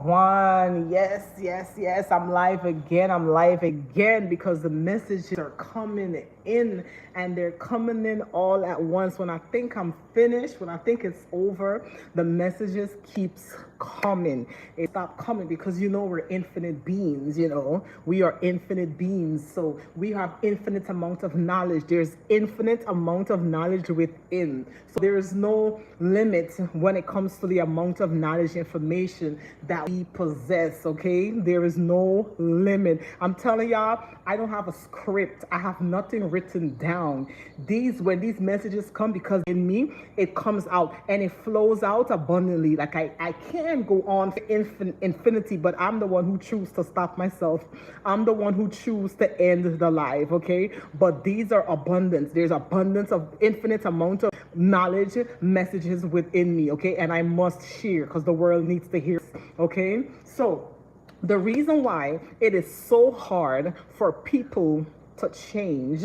Wagwan, yes, I'm live again. I'm live again because the messages are coming in and they're coming in all at once. When I think I'm finished, when I think it's over, the messages keeps coming. It stop coming because we're infinite beings, we are infinite beings. So we have infinite amount of knowledge. There's infinite amount of knowledge within. So there is no limit when it comes to the amount of knowledge, information that we possess, okay? There is no limit. I'm telling y'all, I don't have a script. I have nothing written down. When these messages come, because in me, it comes out and it flows out abundantly. Like I can go on for infinity, but I'm the one who choose to stop myself. I'm the one who choose to end the live, okay? But these are abundance. There's abundance of infinite amount of knowledge, messages within me, okay? And I must share because the world needs to hear, okay? So the reason why it is so hard for people to change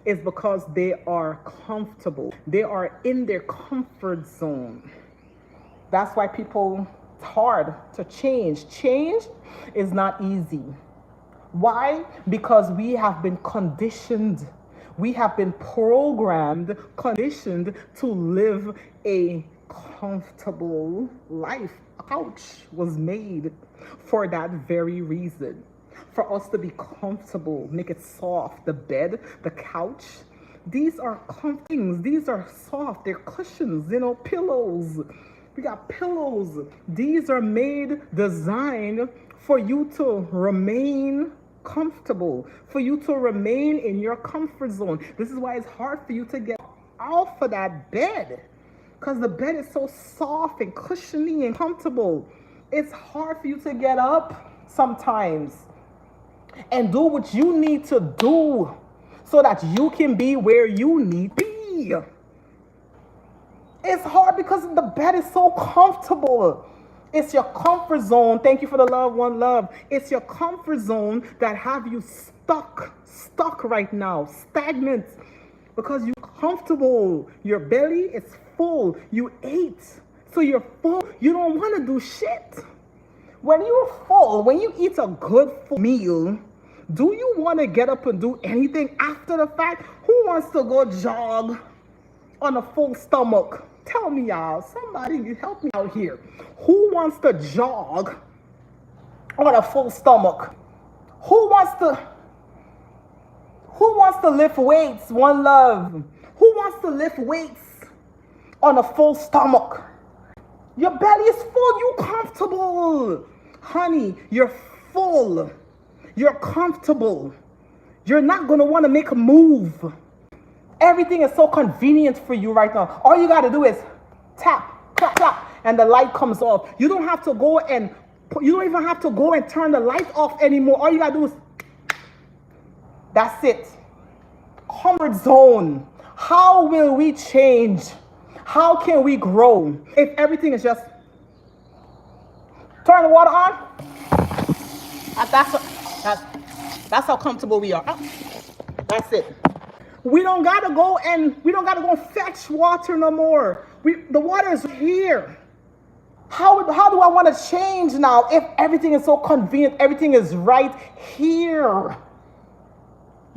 is because they are comfortable. They are in their comfort zone. That's why it's hard to change. Change is not easy. Why? Because we have been conditioned. We have been programmed, conditioned to live a comfortable life. A couch was made for that very reason. For us to be comfortable, make it soft. The bed, the couch, these are things. These are soft. They're cushions, pillows. We got pillows. These are designed for you to remain comfortable, for you to remain in your comfort zone. This is why it's hard for you to get off of that bed, because the bed is so soft and cushiony and comfortable. It's hard for you to get up sometimes and do what you need to do so that you can be where you need to be. It's hard because the bed is so comfortable. It's your comfort zone. Thank you for the love, one love. It's your comfort zone that have you stuck right now, stagnant, because you're comfortable. Your belly is full. You ate, so you're full. You don't want to do shit. When you're full, when you eat a good full meal, do you want to get up and do anything after the fact? Who wants to go jog on a full stomach? Tell me, y'all. Somebody help me out here. Who wants to jog on a full stomach? Who wants to lift weights? One love. Who wants to lift weights on a full stomach? Your belly is full. You comfortable. Honey, you're full. You're comfortable. You're not going to want to make a move. Everything is so convenient for you right now. All you got to do is tap, clap, clap, and the light comes off. You don't even have to go and turn the light off anymore. All you got to do is, that's it. Comfort zone. How will we change? How can we grow if everything is just turn the water on? That's how comfortable we are. That's it. We don't gotta go and fetch water no more. The water is here. How do I want to change now if everything is so convenient? Everything is right here.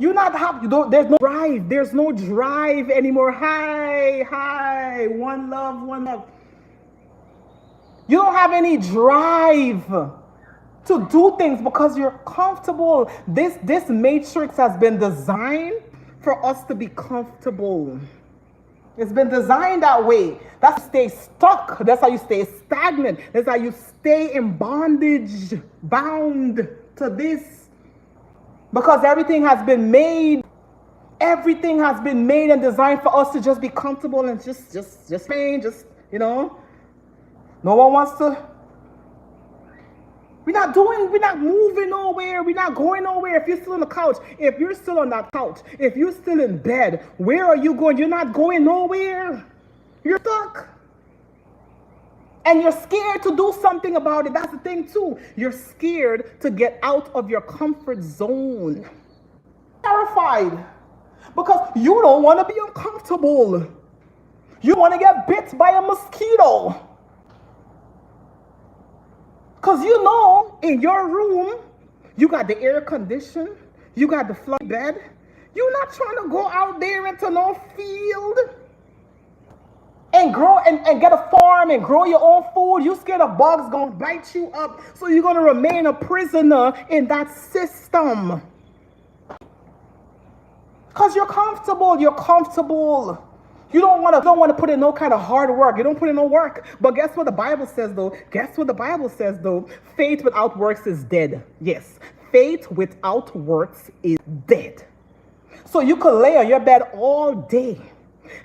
There's no drive anymore. Hi, one love. You don't have any drive to do things because you're comfortable. This matrix has been designed for us to be comfortable. It's been designed that way. That's how you stay stuck. That's how you stay stagnant. That's how you stay in bondage, bound to this. Because everything has been made. Everything has been made and designed for us to just be comfortable and just no one wants to. We're not moving nowhere. We're not going nowhere. If you're still on the couch, if you're still on that couch, if you're still in bed, where are you going? You're not going nowhere. You're stuck. And you're scared to do something about it. That's the thing too. You're scared to get out of your comfort zone. Terrified. Because you don't want to be uncomfortable. You want to get bit by a mosquito. Because you know, in your room, you got the air condition, you got the flush bed. You're not trying to go out there into no field and grow and get a farm and grow your own food. You scared of bugs gonna bite you up, so you're gonna remain a prisoner in that system. Because you're comfortable. You don't want to put in no kind of hard work. You don't put in no work. But guess what the Bible says though? Faith without works is dead. Yes. Faith without works is dead. So you can lay on your bed all day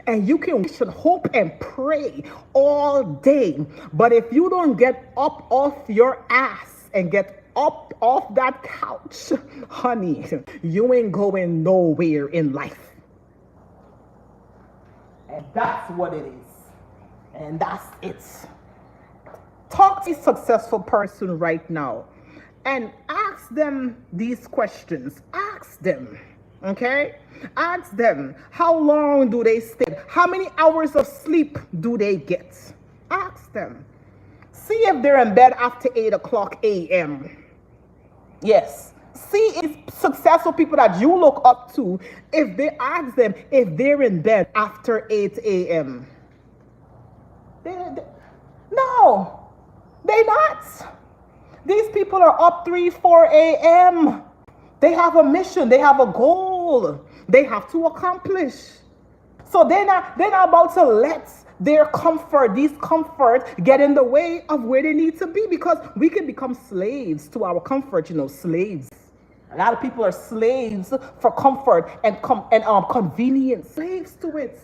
and you can wish and hope and pray all day. But if you don't get up off your ass and get up off that couch, honey, you ain't going nowhere in life. And that's what it is. And that's it. Talk to a successful person right now and ask them these questions. Ask them, okay? Ask them, how long do they stay? How many hours of sleep do they get? Ask them. See if they're in bed after 8 o'clock a.m. Yes. See if successful people that you look up to, if they ask them if they're in bed after 8 a.m. No, they're not. These people are up 3, 4 a.m. They have a mission. They have a goal. They have to accomplish. So they're not about to let their comfort, get in the way of where they need to be, because we can become slaves to our comfort, slaves. A lot of people are slaves for comfort and convenience, slaves to it.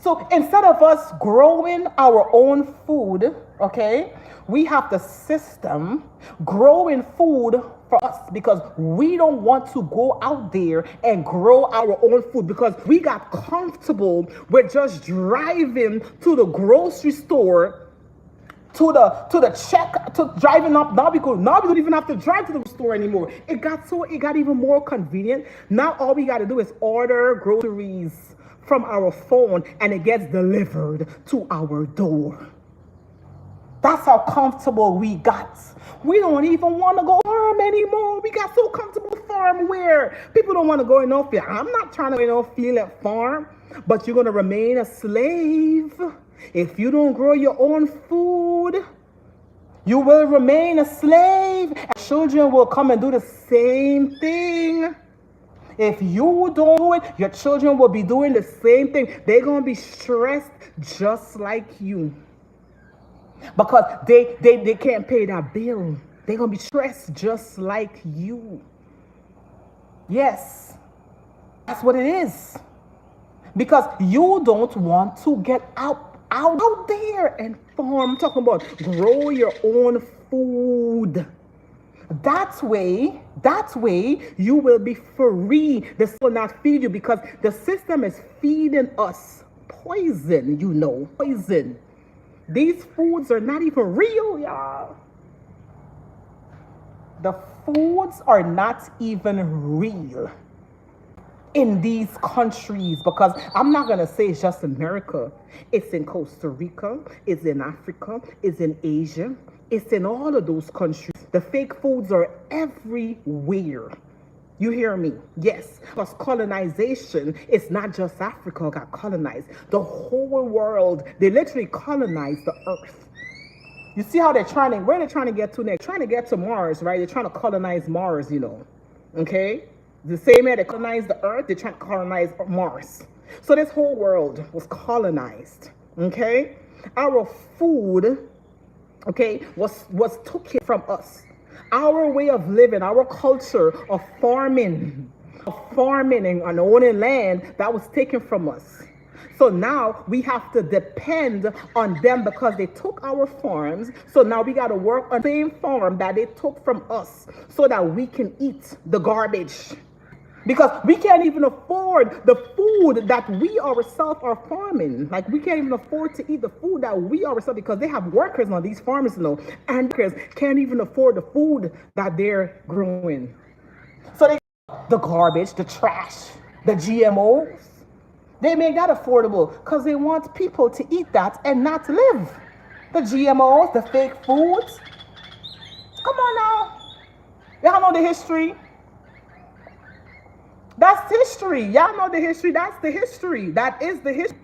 So instead of us growing our own food, okay, we have the system growing food for us, because we don't want to go out there and grow our own food, because we got comfortable with just driving to the grocery store, to driving up. Now we don't even have to drive to the store anymore. It got even more convenient. Now all we got to do is order groceries from our phone and it gets delivered to our door. That's how comfortable we got. We don't even want to go farm anymore. We got so comfortable farm where people don't want to go in no field. I'm not trying to go in no field at farm, but you're going to remain a slave. If you don't grow your own food, you will remain a slave. And children will come and do the same thing. If you don't do it, your children will be doing the same thing. They're going to be stressed just like you. Because they can't pay that bill. They're going to be stressed just like you. Yes, that's what it is. Because you don't want to get out there and farm. I'm talking about grow your own food. That way you will be free. This will not feed you, because the system is feeding us poison, poison. These foods are not even real, y'all. The foods are not even real in these countries, because I'm not going to say it's just America. It's in Costa Rica, it's in Africa, it's in Asia, it's in all of those countries. The fake foods are everywhere. You hear me? Yes. Because colonization, it's not just Africa got colonized. The whole world, they literally colonized the earth. You see how where they're trying to get to next? Trying to get to Mars, right? They're trying to colonize Mars, Okay? The same way they colonized the earth, they're trying to colonize Mars. So this whole world was colonized. Okay? Our food, okay, was taken from us. Our way of living, our culture of farming and owning land, that was taken from us. So now we have to depend on them, because they took our farms. So now we got to work on the same farm that they took from us, so that we can eat the garbage. Because we can't even afford the food that we ourselves are farming. Like, we can't even afford to eat the food that we ourselves, because they have workers on these farms, and workers can't even afford the food that they're growing. So they the garbage, the trash, the GMOs. They make that affordable because they want people to eat that and not live. The GMOs, the fake foods, know the history. That's history. Y'all know the history. That's the history. That is the history.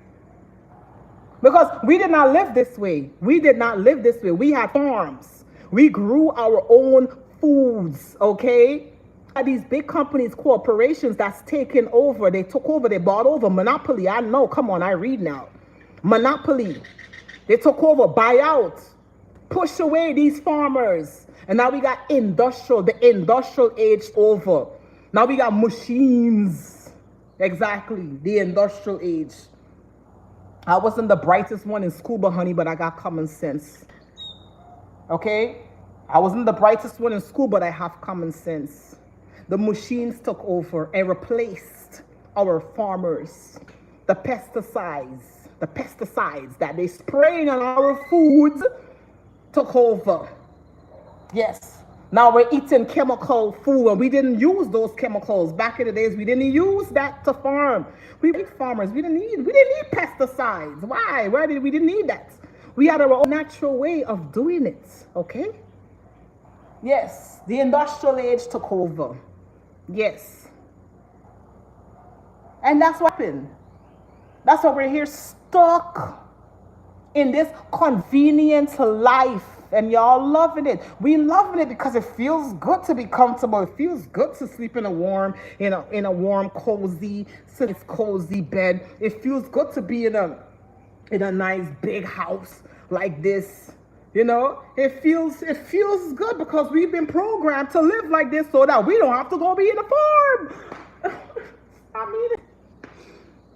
Because we did not live this way. We did not live this way. We had farms. We grew our own foods, okay? These big companies, corporations that's taken over. They took over. They bought over. Monopoly. I know. Come on, I read now. Monopoly. They took over. Buy out. Push away these farmers. And now we got industrial. The industrial age over. Now we got machines. Exactly. The industrial age. I wasn't the brightest one in school, but honey, but I got common sense. Okay? I wasn't the brightest one in school, but I have common sense. The machines took over and replaced our farmers. The pesticides that they spraying on our foods took over. Yes. Now we're eating chemical food, and we didn't use those chemicals. Back in the days, we didn't use that to farm. We were farmers. We didn't need pesticides. Why? We didn't need that. We had our own natural way of doing it. Okay? Yes. The industrial age took over. Yes. And that's what happened. That's why we're here stuck in this convenient life. And y'all loving it. We loving it because it feels good to be comfortable. It feels good to sleep in a warm, cozy bed. It feels good to be in a nice big house like this. You know, it feels good because we've been programmed to live like this so that we don't have to go be in a farm. I mean,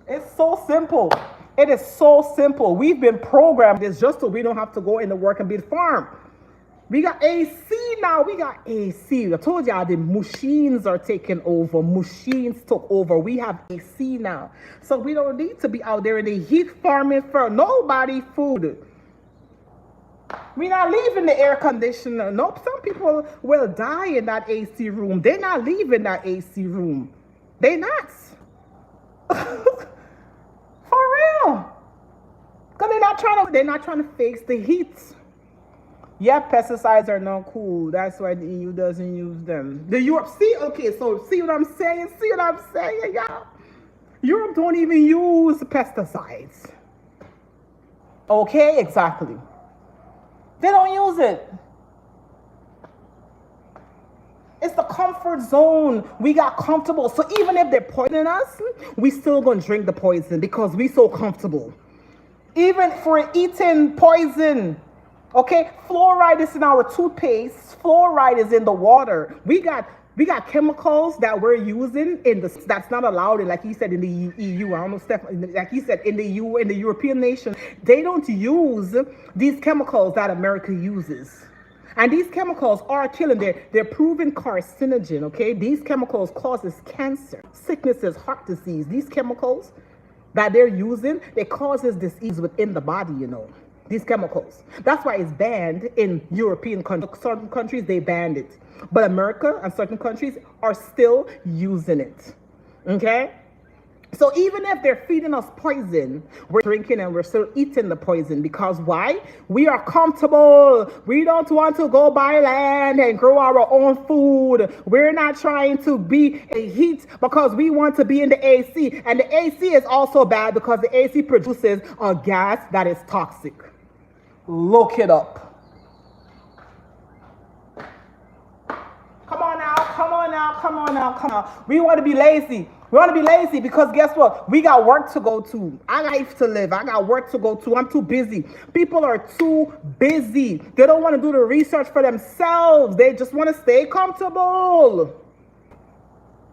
it's so simple. It is so simple. We've been programmed this just so we don't have to go into work and be the farm. We got AC now. We got AC. I told y'all the machines are taking over. Machines took over. We have AC now. So we don't need to be out there in the heat farming for nobody food. We're not leaving the air conditioner. Nope. Some people will die in that AC room. They're not leaving that AC room. They're not. For real. Because they're not trying to face the heat. Yeah, pesticides are not cool. That's why the EU doesn't use them. The Europe, see what I'm saying, y'all? Europe don't even use pesticides. Okay, exactly. They don't use it. It's the comfort zone. We got comfortable. So even if they're poisoning us, we still gonna drink the poison because we so comfortable. Even for eating poison, okay? Fluoride is in our toothpaste. Fluoride is in the water. We got chemicals that we're using that's not allowed in, like he said, in the EU. I don't know, Steph, like he said, in the European nation, they don't use these chemicals that America uses. And these chemicals are killing. They're proven carcinogen, okay? These chemicals causes cancer, sicknesses, heart disease. These chemicals that they're using, they causes disease within the body, you know. These chemicals. That's why it's banned in European countries. Certain countries, they banned it. But America and certain countries are still using it, okay? So even if they're feeding us poison, we're drinking and we're still eating the poison. Because why? We are comfortable. We don't want to go buy land and grow our own food. We're not trying to be in heat because we want to be in the AC. And the AC is also bad because the AC produces a gas that is toxic. Look it up. Come on now. We want to be lazy. We want to be lazy because guess what? We got work to go to. I got life to live. I got work to go to. I'm too busy. People are too busy. They don't want to do the research for themselves. They just want to stay comfortable.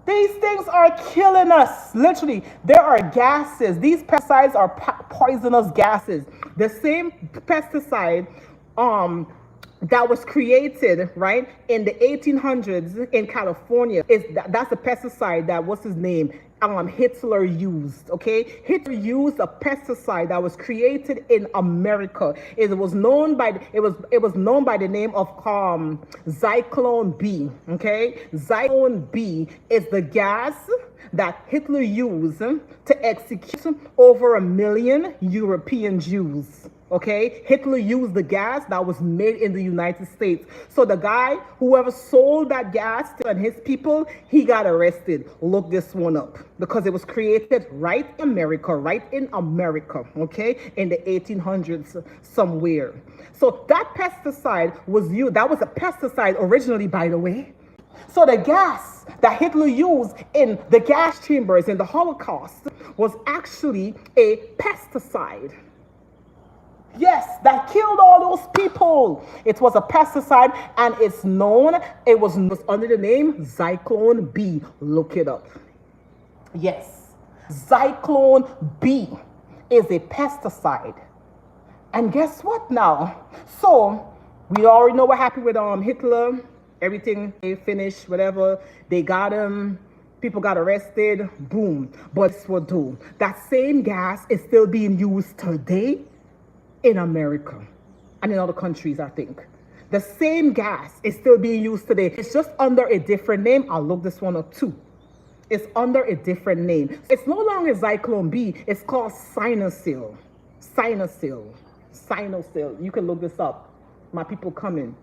These things are killing us. Literally, there are gases. These pesticides are poisonous gases. The same pesticide, that was created, right, in the 1800s in California. That's a pesticide that, what's his name, Hitler used, okay? Hitler used a pesticide that was created in America. It was known by the name of Zyklon B, okay? Zyklon B is the gas that Hitler used to execute over 1 million European Jews. Okay, Hitler used the gas that was made in the United States. So the guy, whoever sold that gas to and his people, he got arrested. Look this one up because it was created right in America, okay, in the 1800s somewhere. So that pesticide was used. That was a pesticide originally, by the way. So the gas that Hitler used in the gas chambers in the Holocaust was actually a pesticide. Yes, that killed all those people. It was a pesticide, and it was under the name Zyklon B. Look it up. Yes, Zyklon B is a pesticide. And guess what now? So we already know what happened with Hitler. Everything, they finished, whatever. They got him. People got arrested. Boom. But this will do. That same gas is still being used today in America and in other countries, I think. The same gas is still being used today. It's just under a different name. I'll look this one up too. It's under a different name. It's no longer Zyklon B. It's called Sinocil. Sinocil. Sinocil. You can look this up. My people coming.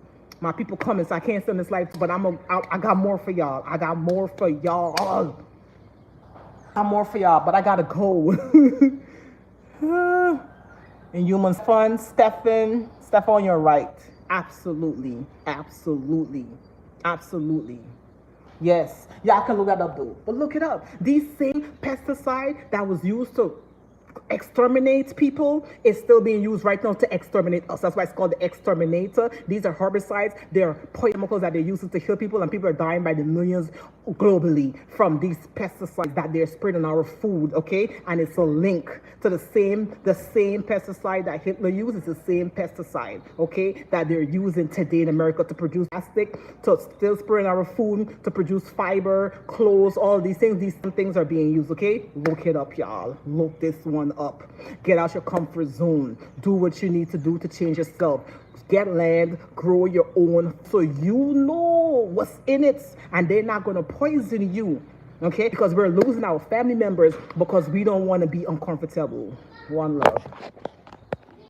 So I can't send this live, but I got more for y'all. I got more for y'all. But I gotta go. In Human Fun, Stefan, you're right. Absolutely. Yes. Yeah, I can look that up though. But look it up. These same pesticide that was used to exterminate people is still being used right now to exterminate us. That's why it's called the exterminator. These are herbicides. They're chemicals that they're using to kill people, and people are dying by the millions globally from these pesticides that they're spraying on our food. Okay, and it's a link to the same pesticide that Hitler used. It's the same pesticide, okay, that they're using today in America to produce plastic, to still spray on our food, to produce fiber, clothes, all these things. These things are being used. Okay, look it up, y'all. Look this one up. Get out your comfort zone. Do what you need to do to change yourself. Get land, grow your own, so you know what's in it, and they're not going to poison you, okay? Because we're losing our family members because we don't want to be uncomfortable. One love.